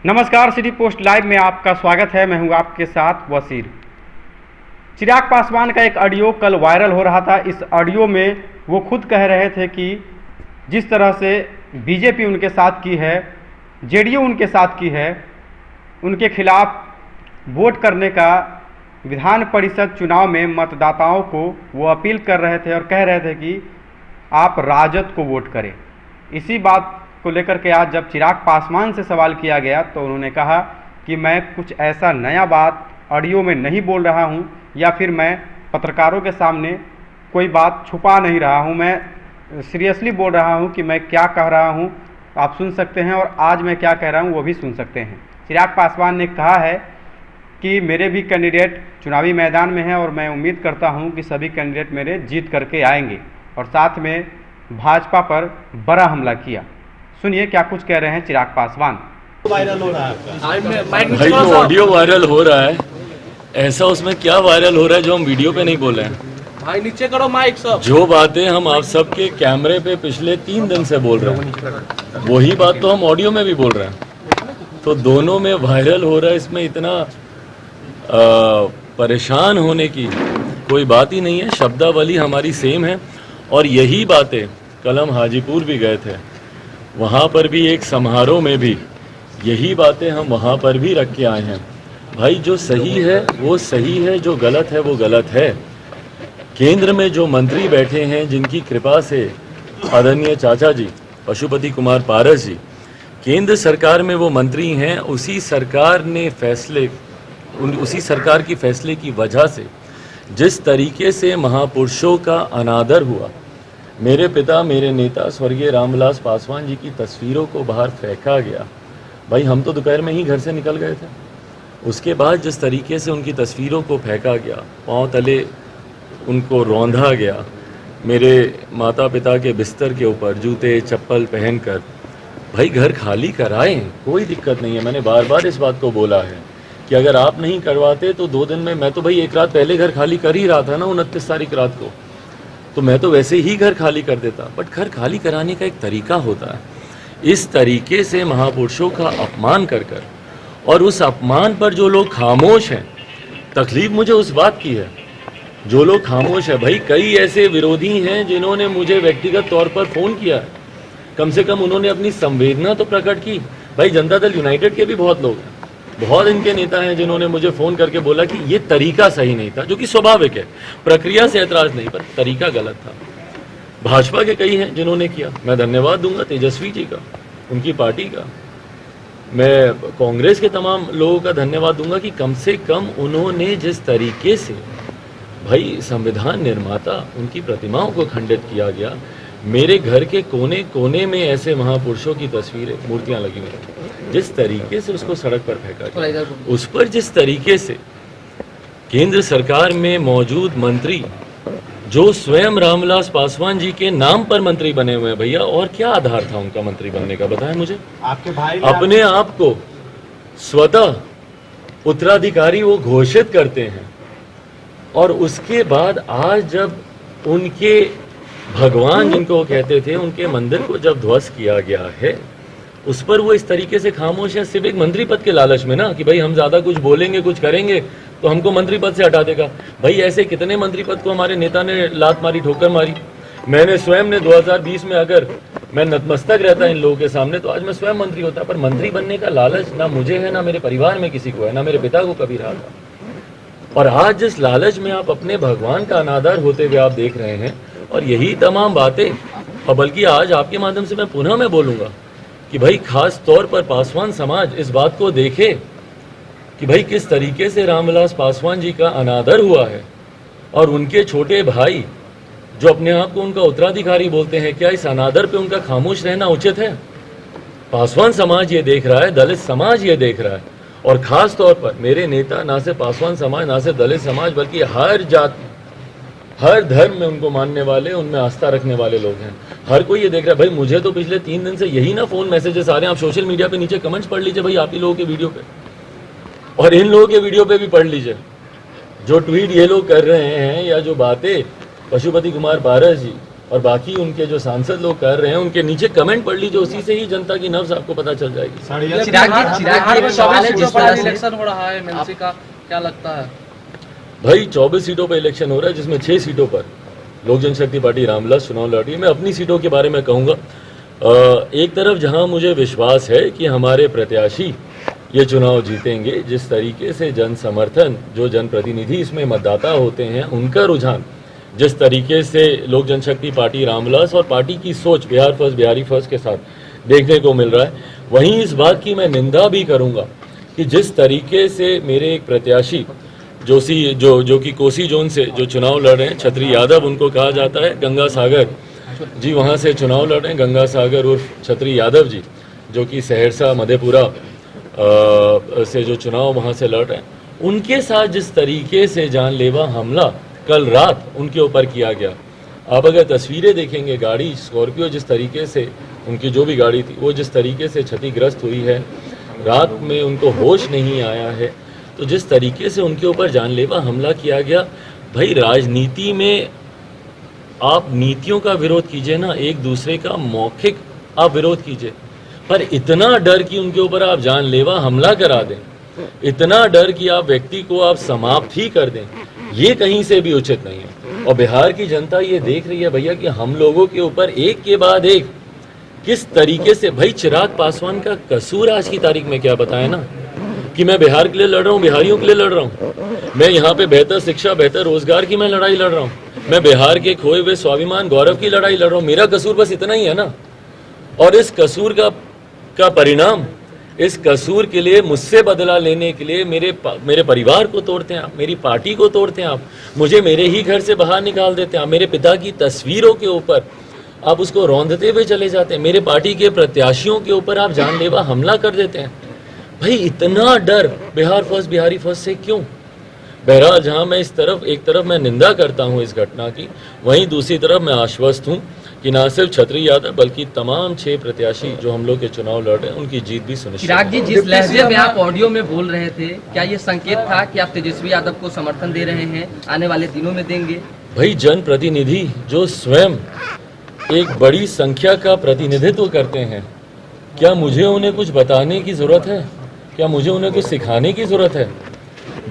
नमस्कार, city post live में आपका स्वागत है। मैं हूं आपके साथ वसीर। चिराग पासवान का एक ऑडियो कल वायरल हो रहा था। इस ऑडियो में वो खुद कह रहे थे कि जिस तरह से बीजेपी उनके साथ की है, जेडीयू उनके साथ की है, उनके खिलाफ वोट करने का विधान परिषद चुनाव में मतदाताओं को वो अपील कर रहे थे और कह रहे थे कि आप राजद को वोट करें। इसी बात को लेकर के आज जब चिराग पासवान से सवाल किया गया तो उन्होंने कहा कि मैं कुछ ऐसा नया बात ऑडियो में नहीं बोल रहा हूं या फिर मैं पत्रकारों के सामने कोई बात छुपा नहीं रहा हूं। मैं सीरियसली बोल रहा हूं कि मैं क्या कह रहा हूं आप सुन सकते हैं और आज मैं क्या कह रहा हूं वो भी सुन सकते हैं। चिराग पासवान ने कहा है कि मेरे भी कैंडिडेट चुनावी मैदान में हैं और मैं उम्मीद करता हूं कि सभी कैंडिडेट मेरे जीत करके आएंगे, और साथ में भाजपा पर बड़ा हमला किया। सुनिए क्या कुछ कह रहे हैं चिराग पासवान। वायरल हो रहा है भाई जो ऑडियो वायरल हो रहा है, ऐसा उसमें क्या वायरल हो रहा है जो हम वीडियो पे नहीं बोल रहे हैं? भाई नीचे करो माइक सब। जो बातें हम आप सबके कैमरे पे पिछले 3 दिन से बोल रहे हैं वही बात तो हम ऑडियो में भी बोल रहे हैं। तो दोनों में वायरल हो रहा है, इसमें इतना परेशान होने की कोई बात ही नहीं है। शब्दावली हमारी सेम है और यही बातें कल हम हाजीपुर भी गए थे, वहाँ पर भी एक समारोह में भी यही बातें हम वहाँ पर भी रख के आए हैं। भाई जो सही है वो सही है, जो गलत है वो गलत है। केंद्र में जो मंत्री बैठे हैं जिनकी कृपा से आदरणीय चाचा जी पशुपति कुमार पारस जी केंद्र सरकार में वो मंत्री हैं, उसी सरकार की फैसले की वजह से जिस तरीके से महापुरुषों का अनादर हुआ, मेरे पिता मेरे नेता स्वर्गीय रामविलास पासवान जी की तस्वीरों को बाहर फेंका गया। भाई हम तो दोपहर में ही घर से निकल गए थे। उसके बाद जिस तरीके से उनकी तस्वीरों को फेंका गया, पांव तले उनको रौंधा गया, मेरे माता पिता के बिस्तर के ऊपर जूते चप्पल पहनकर, भाई घर खाली कराएं, कोई दिक्कत नहीं है। मैंने बार बार इस बात को बोला है कि अगर आप नहीं करवाते तो 2 दिन में, मैं तो भाई 1 रात पहले घर खाली कर ही रहा था ना, 29 तारीख रात को, तो मैं तो वैसे ही घर खाली कर देता। बट घर खाली कराने का एक तरीका होता है। इस तरीके से महापुरुषों का अपमान कर और उस अपमान पर जो लोग खामोश हैं, तकलीफ मुझे उस बात की है जो लोग खामोश है। भाई कई ऐसे विरोधी हैं जिन्होंने मुझे व्यक्तिगत तौर पर फ़ोन किया है, कम से कम उन्होंने अपनी संवेदना तो प्रकट की। भाई जनता दल यूनाइटेड के भी बहुत लोग हैं, बहुत इनके नेता हैं जिन्होंने मुझे फ़ोन करके बोला कि ये तरीका सही नहीं था, जो कि स्वाभाविक है, प्रक्रिया से ऐतराज़ नहीं, पर तरीका गलत था। भाजपा के कई हैं जिन्होंने किया, मैं धन्यवाद दूंगा तेजस्वी जी का, उनकी पार्टी का। मैं कांग्रेस के तमाम लोगों का धन्यवाद दूंगा कि कम से कम उन्होंने जिस तरीके से भाई संविधान निर्माता उनकी प्रतिमाओं को खंडित किया गया, मेरे घर के कोने कोने में ऐसे महापुरुषों की तस्वीरें मूर्तियां लगी हुई, जिस तरीके से उसको सड़क पर फेंका गया, उस पर जिस तरीके से केंद्र सरकार में मौजूद मंत्री जो स्वयं रामविलास पासवान जी के नाम पर मंत्री बने हुए हैं, भैया और क्या आधार था उनका मंत्री बनने का, बताएं मुझे। आपके भाई अपने आप को स्वतः उत्तराधिकारी वो घोषित करते हैं और उसके बाद आज जब उनके भगवान जिनको वो कहते थे, उनके मंदिर को जब ध्वस्त किया गया है, उस पर वो इस तरीके से खामोश है, सिर्फ एक मंत्री पद के लालच में ना, कि भाई हम ज़्यादा कुछ बोलेंगे कुछ करेंगे तो हमको मंत्री पद से हटा देगा। भाई ऐसे कितने मंत्री पद को हमारे नेता ने लात मारी, ठोकर मारी। मैंने स्वयं ने 2020 में अगर मैं नतमस्तक रहता इन लोगों के सामने तो आज मैं स्वयं मंत्री होता, पर मंत्री बनने का लालच ना मुझे है, ना मेरे परिवार में किसी को है, ना मेरे पिता को कभी रहा था। और आज जिस लालच में आप अपने भगवान का अनादर होते हुए आप देख रहे हैं, और यही तमाम बातें, और बल्कि आज आपके माध्यम से मैं बोलूँगा कि भाई खास तौर पर पासवान समाज इस बात को देखे कि भाई किस तरीके से रामविलास पासवान जी का अनादर हुआ है, और उनके छोटे भाई जो अपने आप को उनका उत्तराधिकारी बोलते हैं, क्या इस अनादर पे उनका खामोश रहना उचित है? पासवान समाज ये देख रहा है, दलित समाज ये देख रहा है, और ख़ास तौर पर मेरे नेता ना सिर्फ पासवान समाज, ना सिर्फ दलित समाज, बल्कि हर जाति हर धर्म में उनको मानने वाले, उनमें आस्था रखने वाले लोग हैं। हर कोई ये देख रहा है। भाई मुझे तो पिछले 3 दिन से यही ना फ़ोन मैसेजेस आ रहे हैं, आप सोशल मीडिया पे नीचे कमेंट्स पढ़ लीजिए भाई, आप ही लोगों के वीडियो पे और इन लोगों के वीडियो पे भी पढ़ लीजिए, जो ट्वीट ये लोग कर रहे हैं या जो बातें पशुपति कुमार पारस जी और बाकी उनके जो सांसद लोग कर रहे हैं उनके नीचे कमेंट पढ़ लीजिए, उसी से ही जनता की नब्ज आपको पता चल जाएगी। चिराग में 24 सीटों पर इलेक्शन हो रहा है एमएलसी का, क्या लगता है? भाई 24 सीटों पर इलेक्शन हो रहा है, जिसमें 6 सीटों पर लोक जनशक्ति पार्टी रामविलास चुनाव लड़ रही है। मैं अपनी सीटों के बारे में कहूँगा, एक तरफ जहां मुझे विश्वास है कि हमारे प्रत्याशी ये चुनाव जीतेंगे, जिस तरीके से जन समर्थन, जो जनप्रतिनिधि इसमें मतदाता होते हैं उनका रुझान, जिस तरीके से लोक जनशक्ति पार्टी रामविलास और पार्टी की सोच बिहार फर्स्ट बिहारी फर्स्ट के साथ देखने को मिल रहा है, वहीं इस बात की मैं निंदा भी करूंगा कि जिस तरीके से मेरे एक प्रत्याशी जो कि कोसी जोन से जो चुनाव लड़ रहे हैं, छतरी यादव उनको कहा जाता है, गंगा सागर जी वहाँ से चुनाव लड़ रहे हैं, गंगा सागर उर्फ छतरी यादव जी, जो कि सहरसा मधेपुरा से जो चुनाव वहाँ से लड़ रहे हैं, उनके साथ जिस तरीके से जानलेवा हमला कल रात उनके ऊपर किया गया। आप अगर तस्वीरें देखेंगे, गाड़ी स्कॉर्पियो जिस तरीके से, उनकी जो भी गाड़ी थी वो जिस तरीके से क्षतिग्रस्त हुई है, रात में उनको होश नहीं आया है, तो जिस तरीके से उनके ऊपर जानलेवा हमला किया गया, भाई राजनीति में आप नीतियों का विरोध कीजिए ना, एक दूसरे का मौखिक आप विरोध कीजिए, पर इतना डर कि उनके ऊपर आप जानलेवा हमला करा दें, इतना डर कि आप व्यक्ति को आप समाप्त ही कर दें, ये कहीं से भी उचित नहीं है। और बिहार की जनता ये देख रही है भैया कि हम लोगों के ऊपर एक के बाद एक किस तरीके से, भाई चिराग पासवान का कसूर आज की तारीख में क्या बताया ना, कि मैं बिहार के लिए लड़ रहा हूँ, बिहारियों के लिए लड़ रहा हूँ, मैं यहाँ पे बेहतर शिक्षा बेहतर रोजगार की मैं लड़ाई लड़ रहा हूँ, मैं बिहार के खोए हुए स्वाभिमान गौरव की लड़ाई लड़ रहा हूँ। मेरा कसूर बस इतना ही है ना, और इस कसूर का परिणाम, इस कसूर के लिए मुझसे बदला लेने के लिए मेरे परिवार को तोड़ते हैं आप, मेरी पार्टी को तोड़ते हैं आप, मुझे मेरे ही घर से बाहर निकाल देते हैं आप, मेरे पिता की तस्वीरों के ऊपर आप उसको रौंदते हुए चले जाते हैं, मेरे पार्टी के प्रत्याशियों के ऊपर आप जानलेवा हमला कर देते हैं। भाई इतना डर बिहार फर्स्ट बिहारी फर्स्ट से क्यों? बहरहाल जहां मैं एक तरफ मैं निंदा करता हूं इस घटना की, वहीं दूसरी तरफ मैं आश्वस्त हूं कि न सिर्फ छतरी यादव बल्कि तमाम 6 प्रत्याशी जो हम लोग के चुनाव लड़ रहे हैं उनकी जीत भी सुनिश्चित। चिराग जी, जिस लहजे में आप ऑडियो में बोल रहे थे, क्या ये संकेत था कि आप तेजस्वी यादव को समर्थन दे रहे हैं, आने वाले दिनों में देंगे? भाई जनप्रतिनिधि जो स्वयं एक बड़ी संख्या का प्रतिनिधित्व करते हैं, क्या मुझे उन्हें कुछ बताने की जरूरत है? क्या मुझे उन्हें कुछ सिखाने की जरूरत है?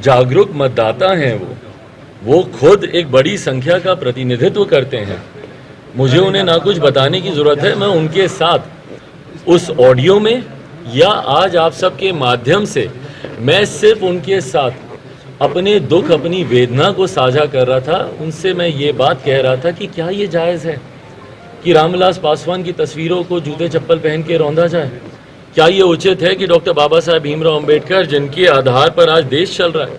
जागरूक मतदाता हैं वो खुद एक बड़ी संख्या का प्रतिनिधित्व करते हैं, मुझे उन्हें ना कुछ बताने की जरूरत है। मैं उनके साथ उस ऑडियो में या आज आप सबके माध्यम से मैं सिर्फ उनके साथ अपने दुख अपनी वेदना को साझा कर रहा था। उनसे मैं ये बात कह रहा था कि क्या ये जायज़ है कि रामविलास पासवान की तस्वीरों को जूते चप्पल पहन के रौंदा जाए? क्या ये उचित है कि डॉक्टर बाबा साहेब भीमराव अंबेडकर, जिनके आधार पर आज देश चल रहा है,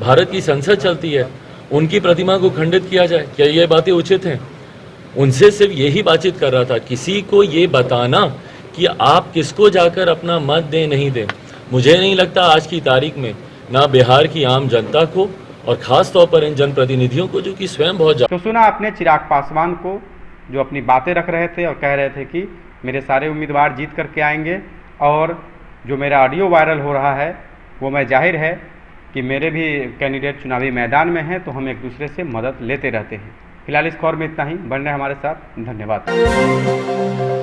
भारत की संसद चलती है, उनकी प्रतिमा को खंडित किया जाए? क्या ये बातें उचित हैं? उनसे सिर्फ यही बातचीत कर रहा था, किसी को ये बताना कि आप किसको जाकर अपना मत दें नहीं दें। मुझे नहीं लगता आज की तारीख में ना बिहार की आम जनता को और ख़ास तौर पर इन जनप्रतिनिधियों को जो कि स्वयं बहुत तो सुना आपने चिराग पासवान को, जो अपनी बातें रख रहे थे और कह रहे थे कि मेरे सारे उम्मीदवार जीत करके आएंगे, और जो मेरा ऑडियो वायरल हो रहा है वो मैं जाहिर है कि मेरे भी कैंडिडेट चुनावी मैदान में हैं, तो हम एक दूसरे से मदद लेते रहते हैं। फिलहाल इस खबर में इतना ही। बन रहे हमारे साथ, धन्यवाद।